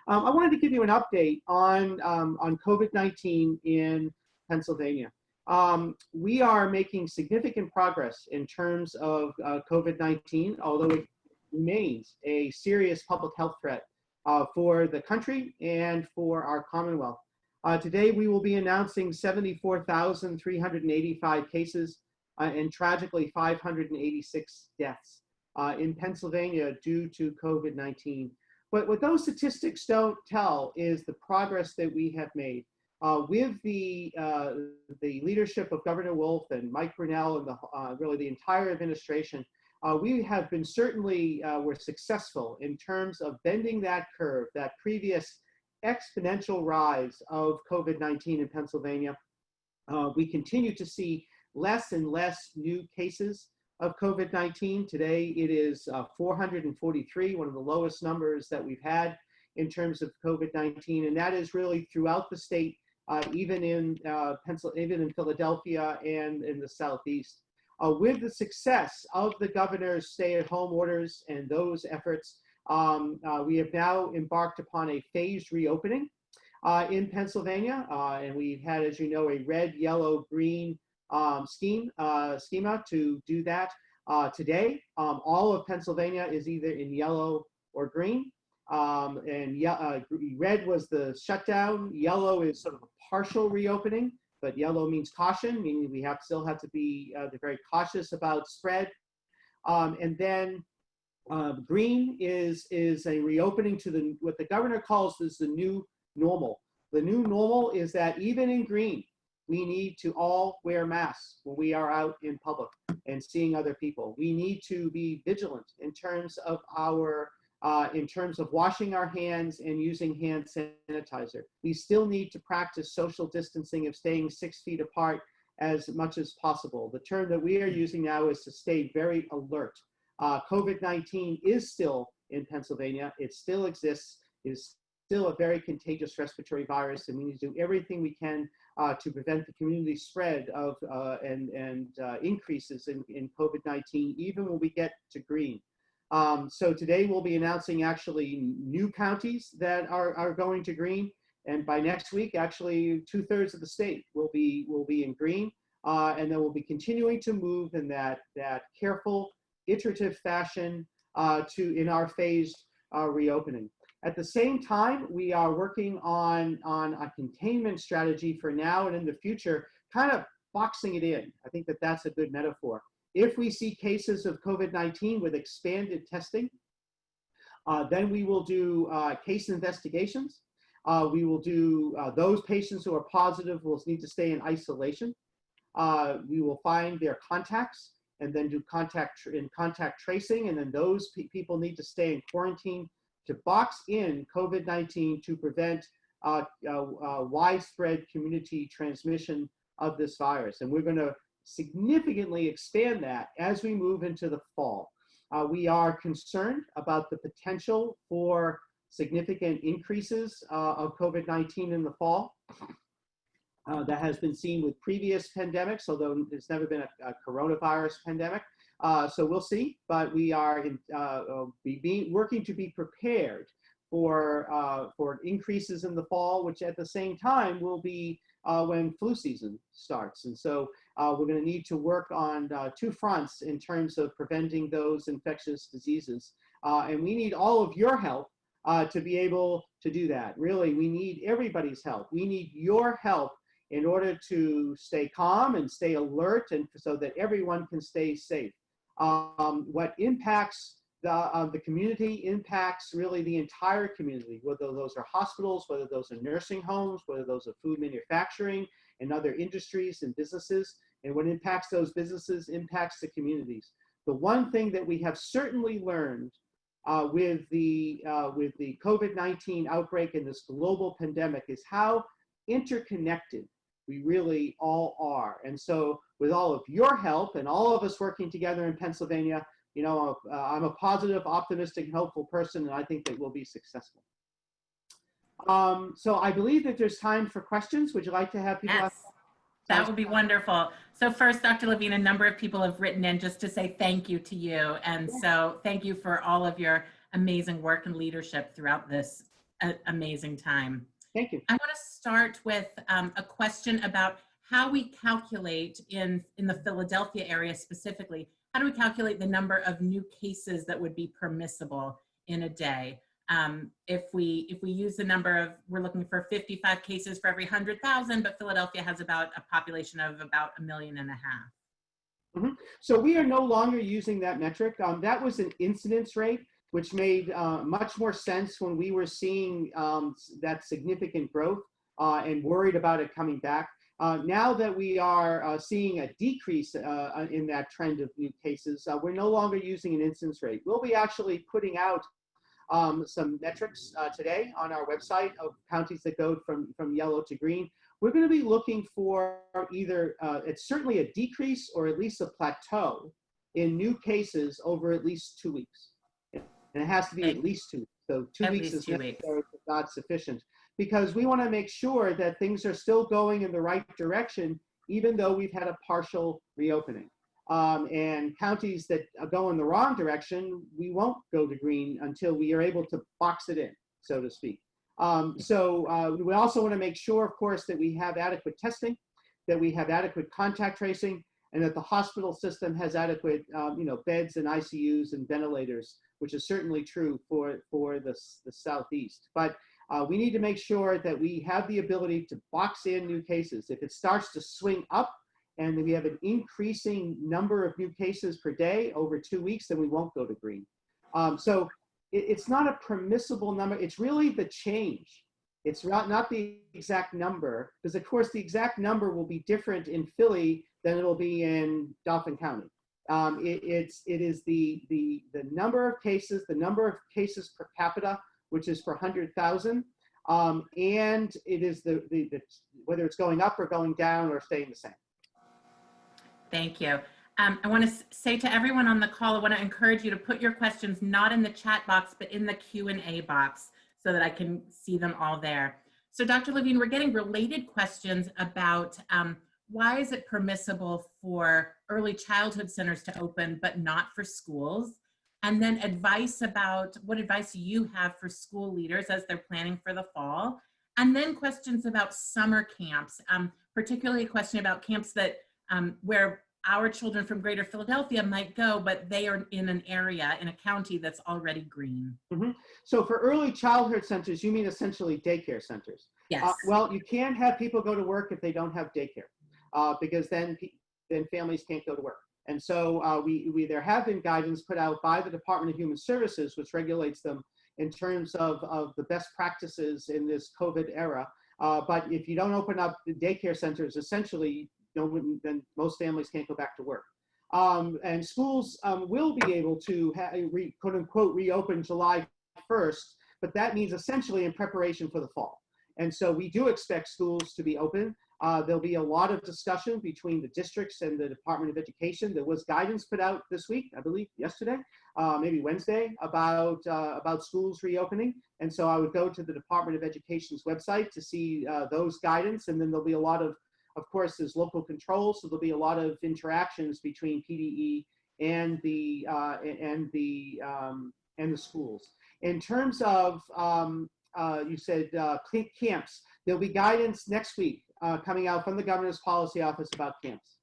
I wanted to give you an update on COVID-19 in Pennsylvania. We are making significant progress in terms of COVID-19, although it remains a serious public health threat for the country and for our Commonwealth. Today, we will be announcing 74,385 cases and tragically 586 deaths in Pennsylvania due to COVID-19. But what those statistics don't tell is the progress that we have made. With the leadership of Governor Wolf and Mike Brunell and really the entire administration, we have been certainly, we're successful in terms of bending that curve, that previous exponential rise of COVID-19 in Pennsylvania. We continue to see less and less new cases of COVID-19. Today it is 443, one of the lowest numbers that we've had in terms of COVID-19, and that is really throughout the state, even in Philadelphia and in the Southeast. With the success of the governor's stay-at-home orders and those efforts, we have now embarked upon a phased reopening in Pennsylvania, and we've had, as you know, a red, yellow, green schema to do that. Today, all of Pennsylvania is either in yellow or green. Red was the shutdown. Yellow is sort of a partial reopening, but yellow means caution, meaning we still have to be very cautious about spread. And then green is a reopening to what the governor calls is the new normal. The new normal is that even in green, we need to all wear masks when we are out in public and seeing other people. We need to be vigilant in terms of washing our hands and using hand sanitizer. We still need to practice social distancing of staying 6 feet apart as much as possible. The term that we are using now is to stay very alert. COVID-19 is still in Pennsylvania. It still exists. It is still a very contagious respiratory virus, and we need to do everything we can to prevent the community spread of and increases in COVID-19, even when we get to green. So today we'll be announcing actually new counties that are going to green, and by next week, actually 2/3 of the state will be in green, and then we'll be continuing to move in that careful, iterative fashion in our phased reopening. At the same time, we are working on a containment strategy for now and in the future, kind of boxing it in. I think that's a good metaphor. If we see cases of COVID-19 with expanded testing, then we will do case investigations. We will do those patients who are positive will need to stay in isolation. We will find their contacts and then do contact tracing, and then those people need to stay in quarantine to box in COVID-19 to prevent widespread community transmission of this virus. And we're going to significantly expand that as we move into the fall. We are concerned about the potential for significant increases of COVID-19 in the fall. That has been seen with previous pandemics, although there's never been a coronavirus pandemic. So we'll see, but we are working to be prepared for increases in the fall, which at the same time will be when flu season starts. And so we're going to need to work on two fronts in terms of preventing those infectious diseases. And we need all of your help to be able to do that. Really, we need everybody's help. We need your help in order to stay calm and stay alert, and so that everyone can stay safe. What impacts the community impacts really the entire community, whether those are hospitals, whether those are nursing homes, whether those are food manufacturing and other industries and businesses. And what impacts those businesses impacts the communities. The one thing that we have certainly learned with the COVID-19 outbreak and this global pandemic is how interconnected we really all are. And so with all of your help and all of us working together in Pennsylvania, you know, I'm a positive, optimistic, hopeful person, and I think that we'll be successful. So I believe that there's time for questions. Would you like to have people ask? That would be wonderful. So first, Dr. Levine, a number of people have written in just to say thank you to you. And so thank you for all of your amazing work and leadership throughout this an amazing time. Thank you. I want to start with a question about how we calculate in the Philadelphia area specifically, how do we calculate the number of new cases that would be permissible in a day? If we use the number of, we're looking for 55 cases for every 100,000, but Philadelphia has about a population of about 1.5 million. So we are no longer using that metric. That was an incidence rate, which made much more sense when we were seeing that significant growth and worried about it coming back. Now that we are seeing a decrease in that trend of new cases, we're no longer using an incidence rate. We'll be actually putting out some metrics today on our website of counties that go from yellow to green. We're going to be looking for either, it's certainly a decrease or at least a plateau in new cases over at least 2 weeks. And it has to be at least 2 weeks. So 2 weeks is necessary, but not sufficient, because we want to make sure that things are still going in the right direction, even though we've had a partial reopening. And counties that go in the wrong direction, we won't go to green until we are able to box it in, so to speak. We also want to make sure, of course, that we have adequate testing, that we have adequate contact tracing, and that the hospital system has adequate beds and ICUs and ventilators, which is certainly true for the Southeast. But we need to make sure that we have the ability to box in new cases. If it starts to swing up and we have an increasing number of new cases per day over 2 weeks, then we won't go to green. So it's not a permissible number. It's really the change. It's not the exact number, because of course the exact number will be different in Philly than it'll be in Dauphin County. It is the number of cases, the number of cases per capita, which is per 100,000, and it is the whether it's going up or going down or staying the same. Thank you. I want to say to everyone on the call, I want to encourage you to put your questions not in the chat box, but in the Q&A box so that I can see them all there. So Dr. Levine, we're getting related questions about why is it permissible for early childhood centers to open, but not for schools? And then advice about what advice you have for school leaders as they're planning for the fall. And then questions about summer camps, particularly a question about camps that where our children from Greater Philadelphia might go, but they are in an area, in a county that's already green. Mm-hmm. So for early childhood centers, you mean essentially daycare centers? Yes. Well, you can't have people go to work if they don't have daycare, because then families can't go to work. And so there have been guidance put out by the Department of Human Services, which regulates them in terms of the best practices in this COVID era. But if you don't open up the daycare centers, essentially, then most families can't go back to work. And schools will be able to, quote unquote, reopen July 1st, but that means essentially in preparation for the fall. And so we do expect schools to be open. There'll be a lot of discussion between the districts and the Department of Education. There was guidance put out this week, I believe yesterday, maybe Wednesday, about schools reopening. And so I would go to the Department of Education's website to see those guidance. And then there'll be a lot of course, there's local control, so there'll be a lot of interactions between PDE and the schools. In terms of you said camps, there'll be guidance next week coming out from the Governor's Policy Office about camps.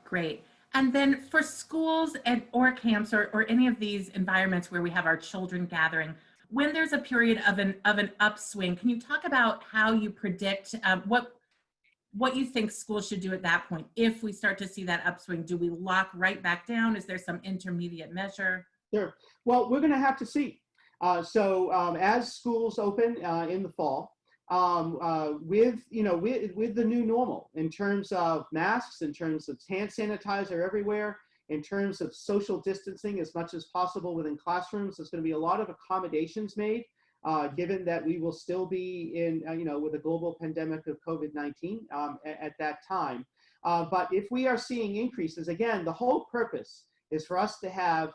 Great. And then for schools or camps or any of these environments where we have our children gathering, when there's a period of an upswing, can you talk about how you predict what you think schools should do at that point? If we start to see that upswing, do we lock right back down? Is there some intermediate measure? Sure. Well, we're going to have to see. As schools open in the fall, with the new normal in terms of masks, in terms of hand sanitizer everywhere, in terms of social distancing as much as possible within classrooms, there's going to be a lot of accommodations made. Given that we will still be in, with a global pandemic of COVID-19 at that time. But if we are seeing increases, again, the whole purpose is for us to have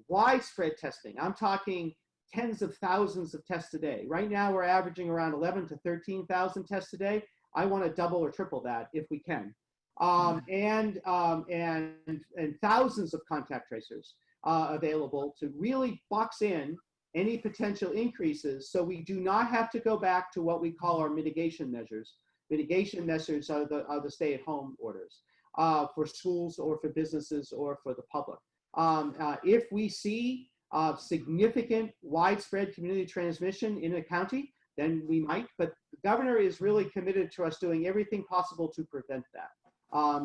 widespread testing. I'm talking tens of thousands of tests a day. Right now, we're averaging around 11 to 13,000 tests a day. I want to double or triple that if we can. And thousands of contact tracers available to really box in any potential increases so we do not have to go back to what we call our mitigation measures. Mitigation measures are the stay-at-home orders for schools or for businesses or for the public. If we see significant widespread community transmission in a county, then we might, but the governor is really committed to us doing everything possible to prevent that.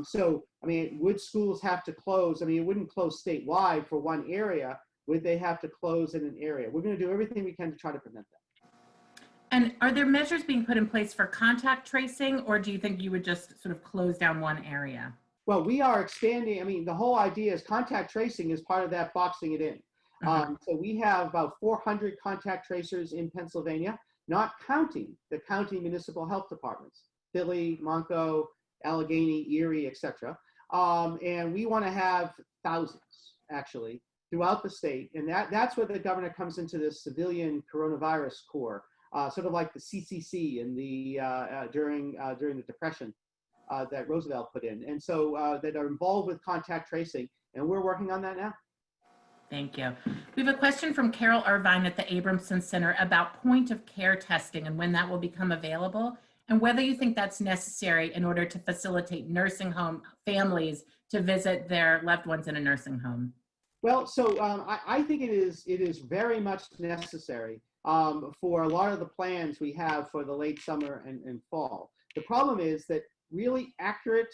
So, I mean, would schools have to close? I mean, it wouldn't close statewide for one area. Would they have to close in an area? We're going to do everything we can to try to prevent that. And are there measures being put in place for contact tracing, or do you think you would just sort of close down one area? Well, we are expanding. I mean, the whole idea is contact tracing is part of that boxing it in. So we have about 400 contact tracers in Pennsylvania, not counting the county municipal health departments, Philly, Monco, Allegheny, Erie, etc. And we want to have thousands, actually, throughout the state. And that's where the governor comes into this civilian coronavirus corps, sort of like the CCC in the, during the Depression that Roosevelt put in. And so that are involved with contact tracing. And we're working on that now. Thank you. We have a question from Carol Irvine at the Abramson Center about point-of-care testing and when that will become available, and whether you think that's necessary in order to facilitate nursing home families to visit their loved ones in a nursing home. Well, so I think it is very much necessary for a lot of the plans we have for the late summer and fall. The problem is that really accurate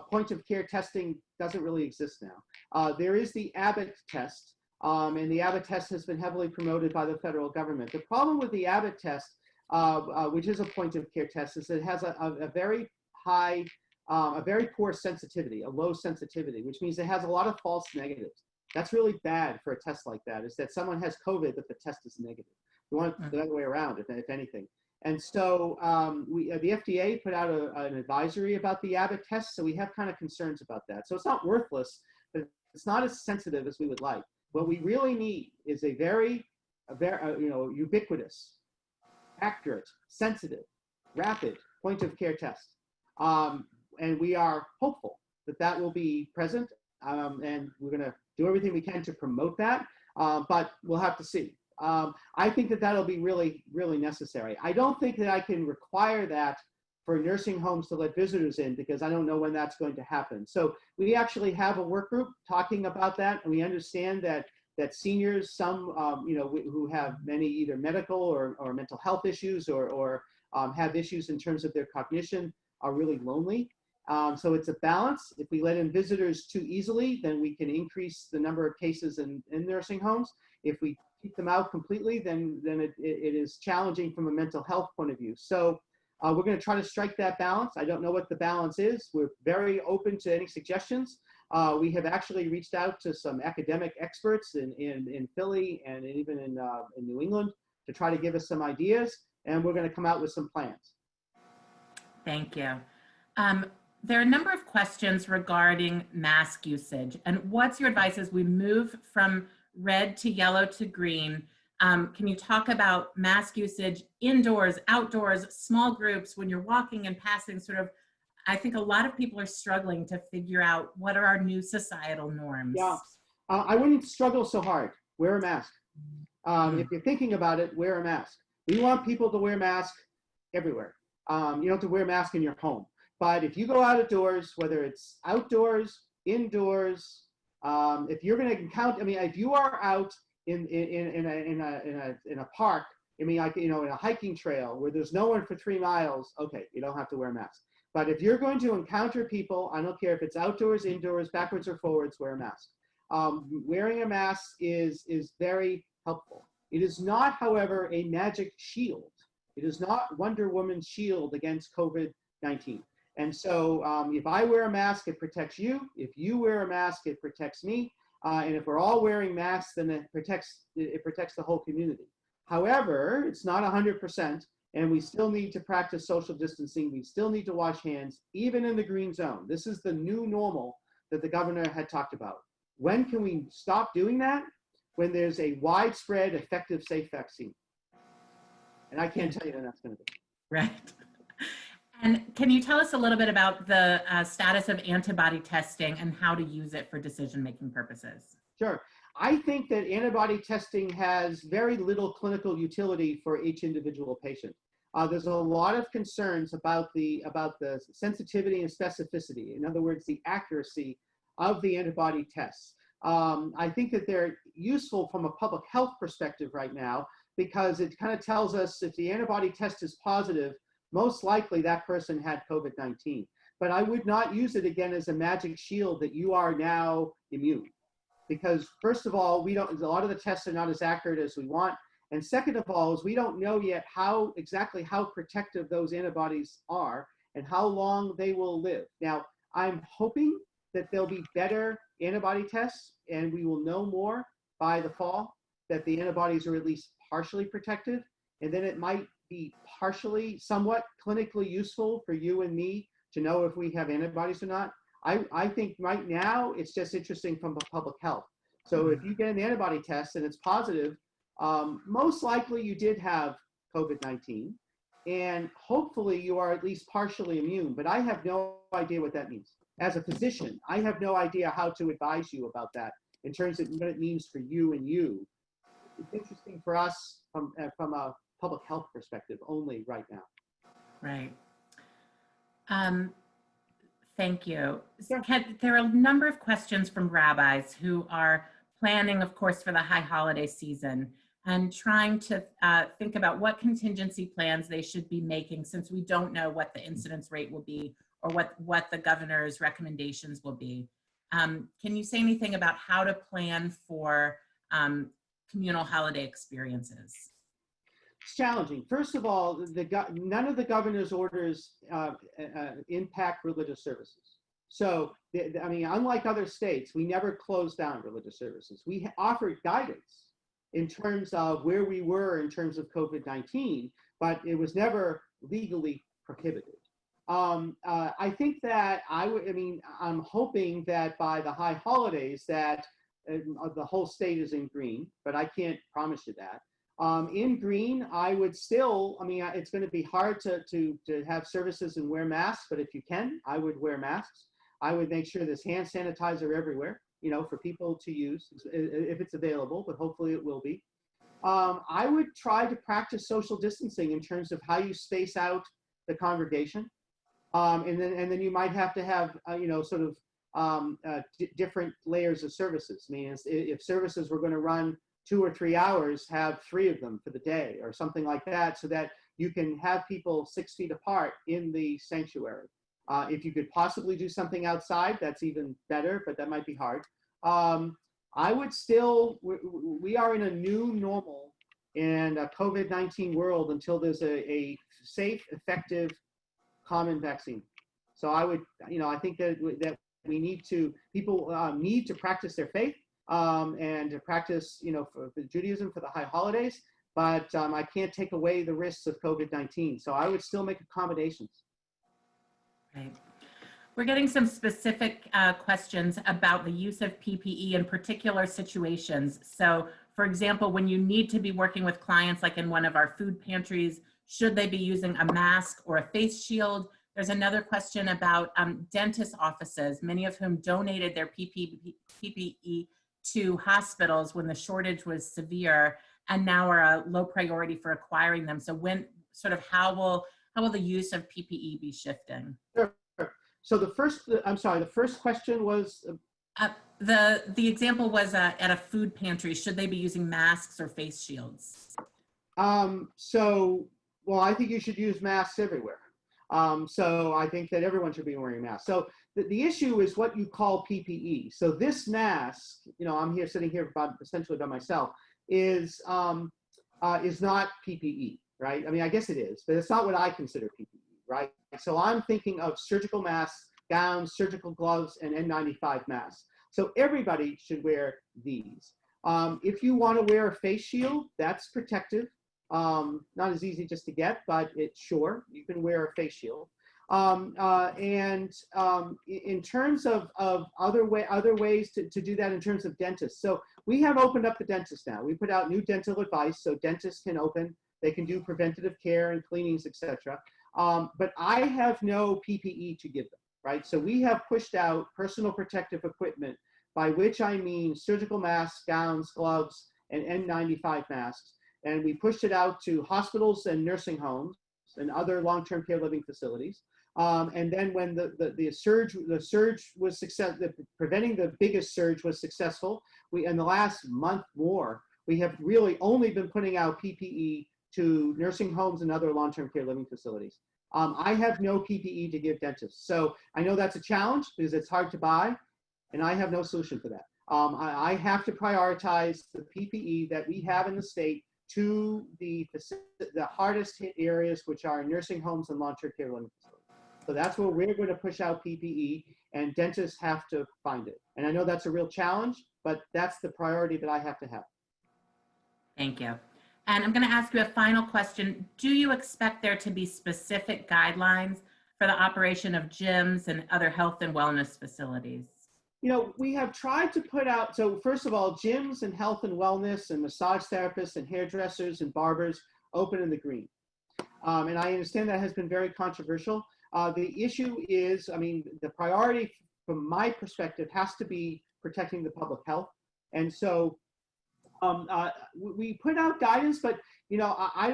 point-of-care testing doesn't really exist now. There is the Abbott test, and the Abbott test has been heavily promoted by the federal government. The problem with the Abbott test, which is a point-of-care test, is that it has a very high, a very poor sensitivity, a low sensitivity, which means it has a lot of false negatives. That's really bad for a test like that, is that someone has COVID, but the test is negative. We want it the other way around, if anything. And so the FDA put out an advisory about the Abbott test, so we have kind of concerns about that. So it's not worthless, but it's not as sensitive as we would like. What we really need is a very ubiquitous, accurate, sensitive, rapid point-of-care test. And we are hopeful that that will be present, and we're going to do everything we can to promote that, but we'll have to see. I think that that'll be really, really necessary. I don't think that I can require that for nursing homes to let visitors in, because I don't know when that's going to happen. So we actually have a work group talking about that, and we understand that seniors, some who have many either medical or mental health issues or have issues in terms of their cognition, are really lonely. So it's a balance. If we let in visitors too easily, then we can increase the number of cases in nursing homes. If we keep them out completely, then it is challenging from a mental health point of view. So we're going to try to strike that balance. I don't know what the balance is. We're very open to any suggestions. We have actually reached out to some academic experts in Philly and even in New England to try to give us some ideas, and we're going to come out with some plans. Thank you. There are a number of questions regarding mask usage, and what's your advice as we move from red to yellow to green? Can you talk about mask usage indoors, outdoors, small groups, when you're walking and passing? Sort of, I think a lot of people are struggling to figure out what are our new societal norms. Yeah, I wouldn't struggle so hard. Wear a mask. If you're thinking about it, wear a mask. We want people to wear masks everywhere. You don't have to wear a mask in your home. But if you go outdoors, whether it's outdoors, indoors, if you're going to encounter, if you are out in a park, like, in a hiking trail where there's no one for 3 miles, okay, you don't have to wear a mask. But if you're going to encounter people, I don't care if it's outdoors, indoors, backwards or forwards, wear a mask. Wearing a mask is very helpful. It is not, however, a magic shield. It is not Wonder Woman's shield against COVID-19. And so if I wear a mask, it protects you. If you wear a mask, it protects me. And if we're all wearing masks, then it protects the whole community. However, it's not 100%, and we still need to practice social distancing. We still need to wash hands, even in the green zone. This is the new normal that the governor had talked about. When can we stop doing that? When there's a widespread, effective, safe vaccine. And I can't tell you when that's going to be. Right. And can you tell us a little bit about the status of antibody testing and how to use it for decision-making purposes? Sure. I think that antibody testing has very little clinical utility for each individual patient. There's a lot of concerns about the sensitivity and specificity. In other words, the accuracy of the antibody tests. I think that they're useful from a public health perspective right now, because it kind of tells us if the antibody test is positive, most likely that person had COVID-19. But I would not use it again as a magic shield that you are now immune. Because first of all, a lot of the tests are not as accurate as we want. And second of all, is we don't know yet exactly how protective those antibodies are and how long they will live. Now, I'm hoping that there'll be better antibody tests and we will know more by the fall that the antibodies are at least partially protective. And then it might be somewhat clinically useful for you and me to know if we have antibodies or not. I think right now it's just interesting from public health. So if you get an antibody test and it's positive, most likely you did have COVID-19, and hopefully you are at least partially immune, but I have no idea what that means. As a physician, I have no idea how to advise you about that in terms of what it means for you and you. It's interesting for us from a public health perspective only right now. Right. Thank you. Sure. There are a number of questions from rabbis who are planning, of course, for the high holiday season and trying to think about what contingency plans they should be making, since we don't know what the incidence rate will be or what the governor's recommendations will be. Can you say anything about how to plan for communal holiday experiences? It's challenging. First of all, none of the governor's orders impact religious services. So, I mean, unlike other states, we never closed down religious services. We offered guidance in terms of where we were in terms of COVID-19, but it was never legally prohibited. I think that I'm hoping that by the high holidays that the whole state is in green, but I can't promise you that. In green, I would still, it's going to be hard to have services and wear masks, but if you can, I would wear masks. I would make sure there's hand sanitizer everywhere, for people to use if it's available, but hopefully it will be. I would try to practice social distancing in terms of how you space out the congregation. And then you might have to have, different layers of services. If services were going to run 2 or 3 hours, have 3 of them for the day or something like that, so that you can have people 6 feet apart in the sanctuary. If you could possibly do something outside, that's even better, but that might be hard. I would still, we are in a new normal and a COVID-19 world until there's a safe, effective, common vaccine. So I would, I think that people need to practice their faith and to practice, for Judaism for the high holidays, but I can't take away the risks of COVID-19. So I would still make accommodations. Right. We're getting some specific questions about the use of PPE in particular situations. So, for example, when you need to be working with clients, like in one of our food pantries, should they be using a mask or a face shield? There's another question about dentist offices, many of whom donated their PPE to hospitals when the shortage was severe and now are a low priority for acquiring them. So how will the use of PPE be shifting? Sure. So the first question was? The example was at a food pantry. Should they be using masks or face shields? Well, I think you should use masks everywhere. So I think that everyone should be wearing masks. So the issue is what you call PPE. So this mask, I'm sitting here essentially by myself, is not PPE, right? I guess it is, but it's not what I consider PPE, right? So I'm thinking of surgical masks, gowns, surgical gloves, and N95 masks. So everybody should wear these. If you want to wear a face shield, that's protective. Not as easy just to get, but you can wear a face shield. In terms of other ways to do that in terms of dentists. So we have opened up the dentist now. We put out new dental advice so dentists can open, they can do preventative care and cleanings, etc. But I have no PPE to give them, right? So we have pushed out personal protective equipment by which I mean surgical masks, gowns, gloves, and N95 masks. And we pushed it out to hospitals and nursing homes and other long-term care living facilities. And then when the surge was successful, preventing the biggest surge was successful, we, in the last month more, we have really only been putting out PPE to nursing homes and other long-term care living facilities. I have no PPE to give dentists. So I know that's a challenge because it's hard to buy, and I have no solution for that. I have to prioritize the PPE that we have in the state to the hardest hit areas, which are nursing homes and long-term care living facilities. So that's where we're going to push out PPE, and dentists have to find it. And I know that's a real challenge, but that's the priority that I have to have. Thank you. And I'm going to ask you a final question. Do you expect there to be specific guidelines for the operation of gyms and other health and wellness facilities? You know, we have tried to put out, so first of all, gyms and health and wellness and massage therapists and hairdressers and barbers open in the green. And I understand that has been very controversial. The issue is, I mean, the priority from my perspective has to be protecting the public health. And so we put out guidance, but you know, I'm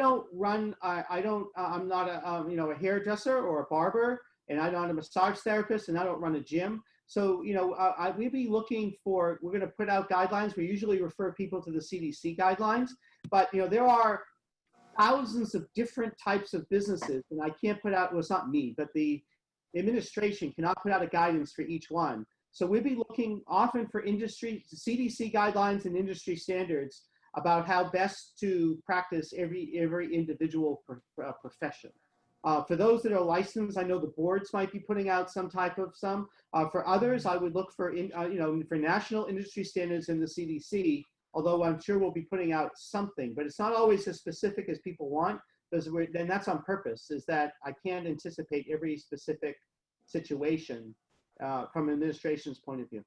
not a you know, a hairdresser or a barber, and I'm not a massage therapist, and I don't run a gym. So you know, we'd be looking for. We're going to put out guidelines. We usually refer people to the CDC guidelines, but you know, there are thousands of different types of businesses, and I can't put out. Well, it's not me, but the administration cannot put out a guidance for each one. So we'll be looking often for industry, CDC guidelines and industry standards about how best to practice every individual profession. For those that are licensed, I know the boards might be putting out some type of some. For others, I would look for, you know, for national industry standards in the CDC, although I'm sure we'll be putting out something, but it's not always as specific as people want, because then that's on purpose, is that I can't anticipate every specific situation from an administration's point of view.